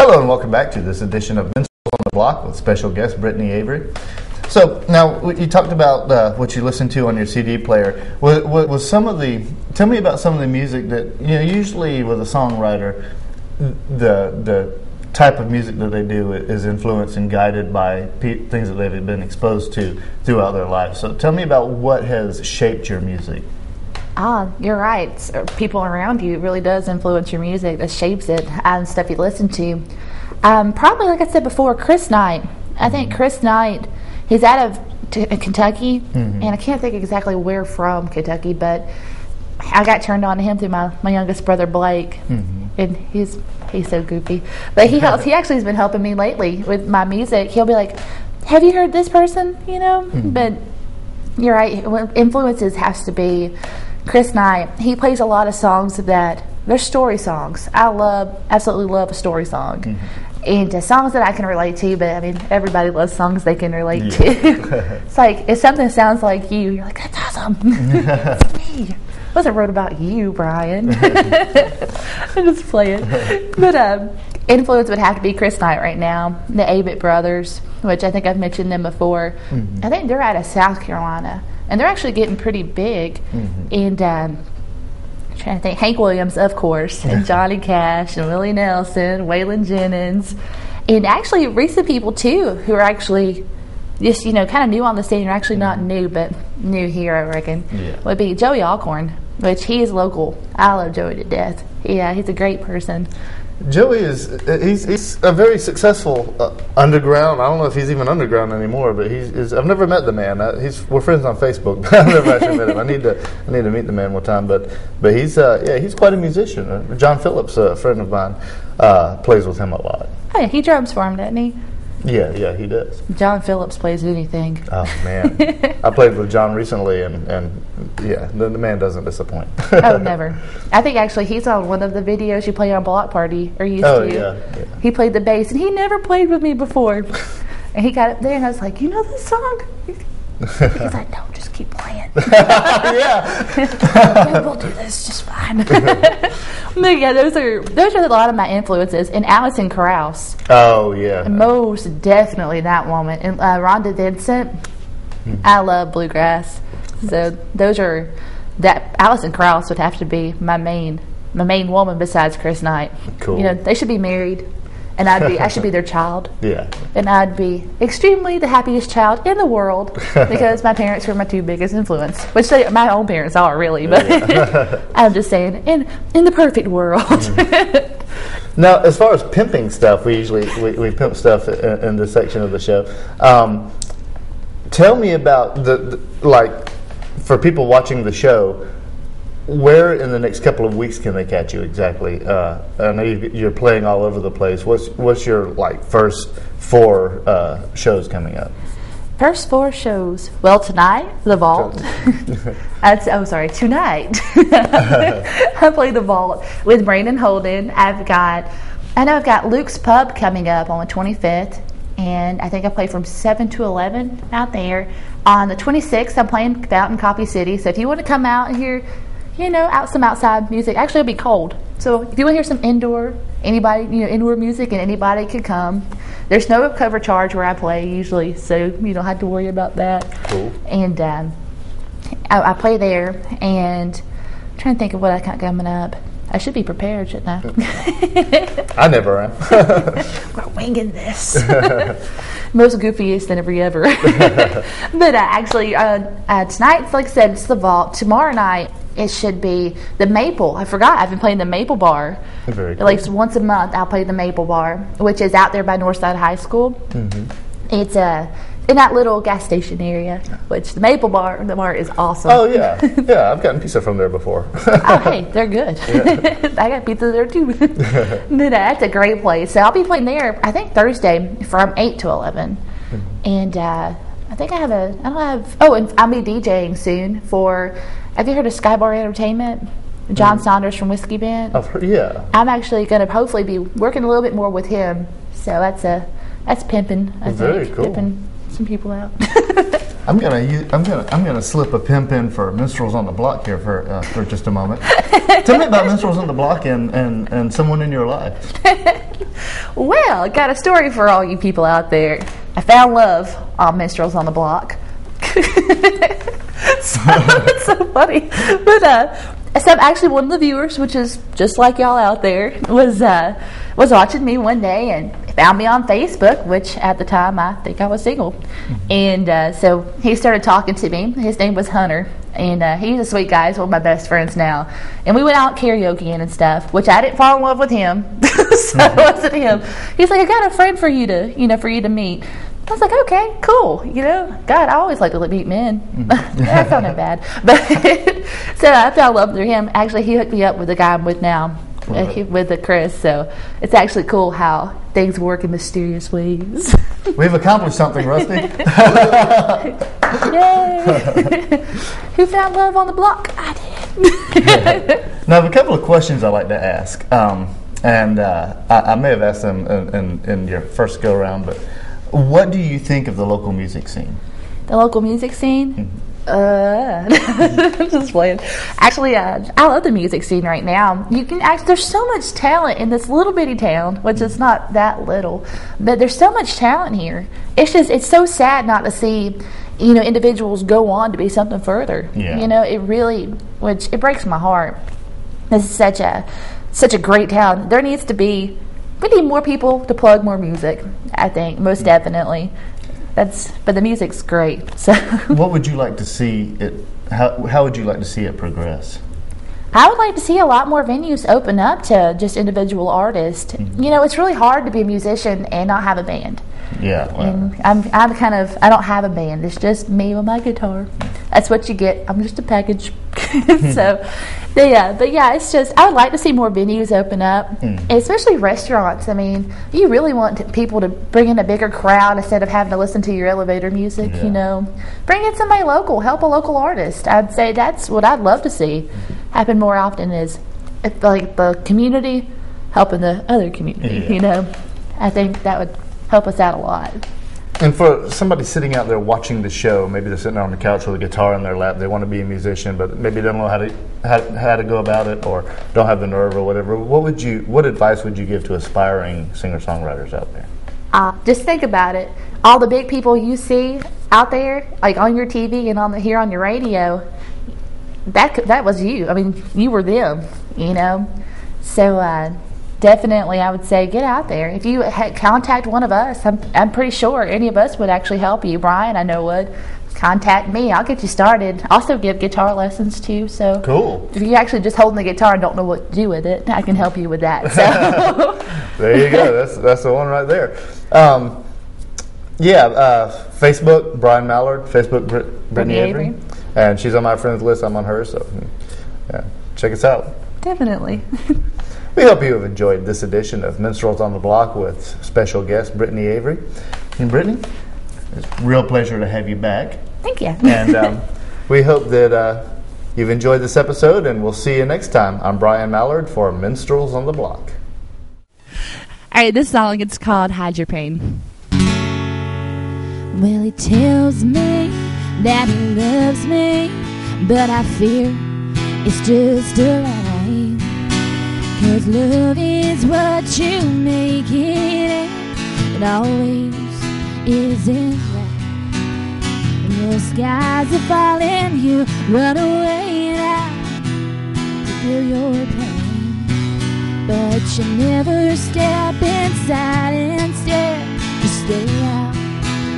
Hello and welcome back to this edition of Minstrels on the Block with special guest Brittany Avery. So now you talked about what you listened to on your CD player. Was some of the? Tell me about some of the music that usually with a songwriter, the type of music that they do is influenced and guided by things that they've been exposed to throughout their life. So tell me about what has shaped your music. You're right. People around you really does influence your music, that shapes it, and stuff you listen to. Probably, like I said before, Chris Knight. I think Chris Knight, he's out of Kentucky, and I can't think exactly where from Kentucky, but I got turned on to him through my youngest brother, Blake, and he's so goofy. But he helps. He actually has been helping me lately with my music. He'll be like, have you heard this person? But you're right. Influences has to be Chris Knight. He plays a lot of songs that they're story songs. I absolutely love a story song. And songs that I can relate to, but I mean, everybody loves songs they can relate to. It's like, if something sounds like you're like, that's awesome. It's me. I wasn't wrote about you, Brian. I just play it. But influence would have to be Chris Knight right now. The Avett Brothers, which I think I've mentioned them before. I think they're out of South Carolina, and they're actually getting pretty big. And I'm trying to think, Hank Williams, of course, and Johnny Cash, and Willie Nelson, Waylon Jennings, and actually recent people too, who are actually just kind of new on the scene, or actually not new, but new here, I reckon, would be Joey Alcorn, which he is local. I love Joey to death. Yeah, he's a great person. Joey he's a very successful underground. I don't know if he's even underground anymore, but I've never met the man. We're friends on Facebook, but I've never actually met him. I need to meet the man one time. But he's quite a musician. John Phillips, a friend of mine, plays with him a lot. Oh yeah, he drums for him, doesn't he? Yeah, he does. John Phillips plays anything. Oh man, I played with John recently, and yeah, the man doesn't disappoint. Oh, never. I think actually he's on one of the videos you play on Block Party, or used to. Oh yeah. He played the bass, and he never played with me before. And he got up there, and I was like, "You know this song?" He's like, "No, just keep playing." Yeah, we'll do this just fine. But yeah, those are a lot of my influences. And Alison Krauss. Oh yeah. Most definitely that woman. And Rhonda Vincent. I love bluegrass. So those are Alison Krauss would have to be my main woman besides Chris Knight. Cool. They should be married. And I should be their child. Yeah. And I'd be extremely the happiest child in the world because my parents were my two biggest influence, which my own parents are really, but I'm just saying, in the perfect world. Now, as far as pimping stuff, we pimp stuff in this section of the show. Tell me about for people watching the show, where in the next couple of weeks can they catch you exactly? I know you're playing all over the place. What's your first 4 shows coming up? First 4 shows. Well, tonight, The Vault. Tonight. I play The Vault with Brandon Holden. I've got Luke's Pub coming up on the 25th. And I think I play from 7 to 11 out there. On the 26th, I'm playing out in Coffee City. So if you want to come out and hear some outside music. Actually, it'll be cold. So if you want to hear some indoor music, and anybody can come. There's no cover charge where I play usually, so you don't have to worry about that. Cool. And I play there, and I'm trying to think of what I got coming up. I should be prepared, shouldn't I? I never am. We're winging this. Most goofiest than ever. But actually, tonight, like I said, it's The Vault. Tomorrow night, it should be the Maple. I forgot. I've been playing the Maple Bar. Very cool. At least once a month, I'll play the Maple Bar, which is out there by Northside High School. It's in that little gas station area, which the bar is awesome. Oh yeah, yeah. I've gotten pizza from there before. Oh hey, they're good. Yeah. I got pizza there too. No, that's a great place. So I'll be playing there. I think Thursday from 8 to 11, and I think and I'll be DJing soon for. Have you heard of Skybar Entertainment? John Saunders from Whiskey Band. I've heard, yeah. I'm actually going to hopefully be working a little bit more with him. So that's pimping. Very cool. Pimping some people out. I'm gonna slip a pimp in for Minstrels on the Block here for just a moment. Tell me about Minstrels on the Block and someone in your life. Well, I got a story for all you people out there. I found love on Minstrels on the Block. It's so funny. But so actually one of the viewers, which is just like y'all out there, was watching me one day and found me on Facebook, which at the time I think I was single. And so he started talking to me. His name was Hunter. And he's a sweet guy. He's one of my best friends now. And we went out karaokeing and stuff, which I didn't fall in love with him. So it wasn't him. He's like, I got a friend for you to meet. I was like, okay, cool. God, I always like to meet men. That sounded bad. But so I fell in love with him. Actually, he hooked me up with the guy I'm with now, with the Chris. So it's actually cool how things work in mysterious ways. We've accomplished something, Rusty. Yay! Who found love on the block? I did. Now, I have a couple of questions I'd like to ask. And I may have asked them in your first go-around, but what do you think of the local music scene? The local music scene? Just playing. Actually, I love the music scene right now. There's so much talent in this little bitty town, which is not that little, but there's so much talent here. It's so sad not to see, individuals go on to be something further. Yeah. It breaks my heart. This is such a great town. We need more people to plug more music, I think, most definitely. But the music's great. So what would you like to see it? How would you like to see it progress? I would like to see a lot more venues open up to just individual artists. It's really hard to be a musician and not have a band. Yeah. Well. And I don't have a band. It's just me with my guitar. That's what you get. I'm just a package. So, but yeah, it's just, I would like to see more venues open up, especially restaurants. I mean, you really want people to bring in a bigger crowd instead of having to listen to your elevator music, Bring in somebody local, help a local artist. I'd say that's what I'd love to see happen more often is like the community helping the other community, I think that would help us out a lot. And for somebody sitting out there watching the show, maybe they're sitting on the couch with a guitar in their lap, they want to be a musician, but maybe they don't know how to go about it, or don't have the nerve or whatever. What advice would you give to aspiring singer-songwriters out there? Just think about it. All the big people you see out there, like on your TV and here on your radio, that was you. I mean, you were them. So definitely, I would say get out there. If you contact one of us, I'm pretty sure any of us would actually help you. Brian, I know would. Contact me. I'll get you started. Also give guitar lessons too. So cool. If you're actually just holding the guitar and don't know what to do with it, I can help you with that. So. There you go. That's the one right there. Facebook, Brian Mallard. Facebook, Brittany Avery. And she's on my friends list. I'm on hers. So yeah, check us out. Definitely. We hope you have enjoyed this edition of Minstrels on the Block with special guest Brittany Avery. And Brittany, it's a real pleasure to have you back. Thank you. And we hope that you've enjoyed this episode, and we'll see you next time. I'm Brian Mallard for Minstrels on the Block. All right, this song, it's called Hide Your Pain. Well, he tells me that he loves me, but I fear it's just a lie. 'Cause love is what you make it, and it always isn't right. When the skies are falling, you run away and out to feel your pain. But you never step inside instead, you stay out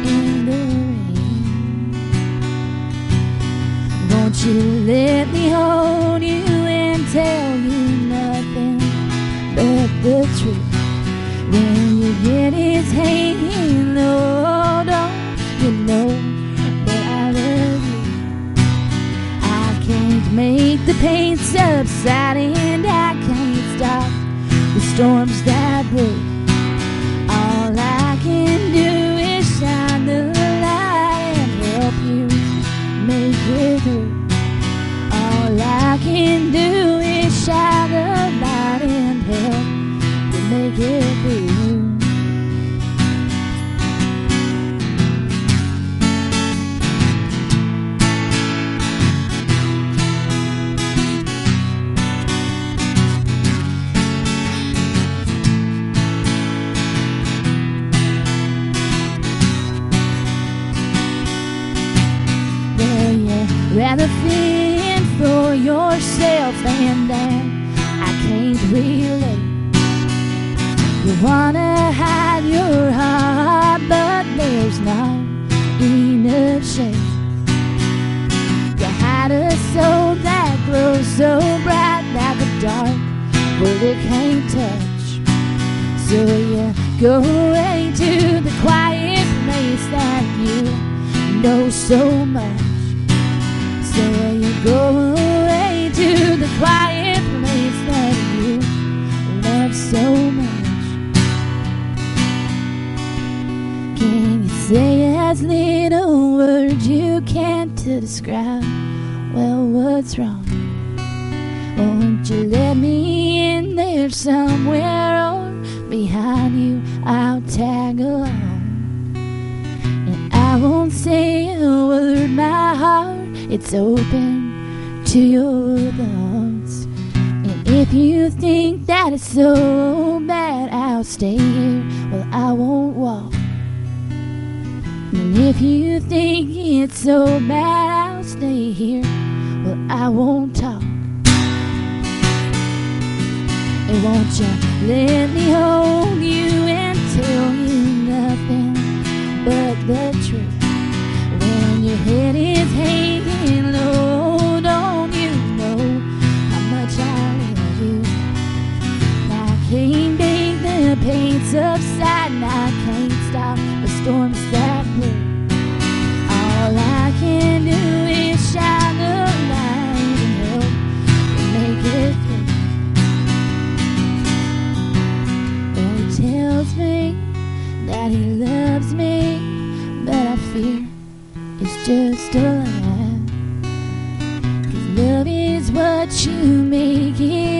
in the rain. Won't you let me hold you and tell you nothing but the truth? When you get his hanging low, don't you know that I love you? I can't make the pain subside, and I can't stop the storms that blow. All I can do is shine the light and help you make it through. All I can do is shine the light and help to make it through. rather fend for yourself than that. I can't relate. You wanna hide your heart, but there's not enough shame. You hide a soul that glows so bright like a dark world it can't touch. So you go away to the quiet place that you know so much. So you go away to the quiet place that you love so much. Can you say as little words you can to describe, well, what's wrong? Won't you let me in there somewhere, or behind you I'll tag along? And I won't say a word, my heart, it's open to your thoughts. And if you think that it's so bad I'll stay here, well, I won't walk. And if you think it's so bad I'll stay here, well, I won't talk. And won't you let me hold you and tell you nothing but the truth? When your head is hanging low, don't you know how much I love you? I can't make the pain subside, and I can't stop the storms that blow. All I can do is shine the light and help you make it through. Well, he tells me that he loves me, but I fear it's just a lie. 'Cause love is what you make it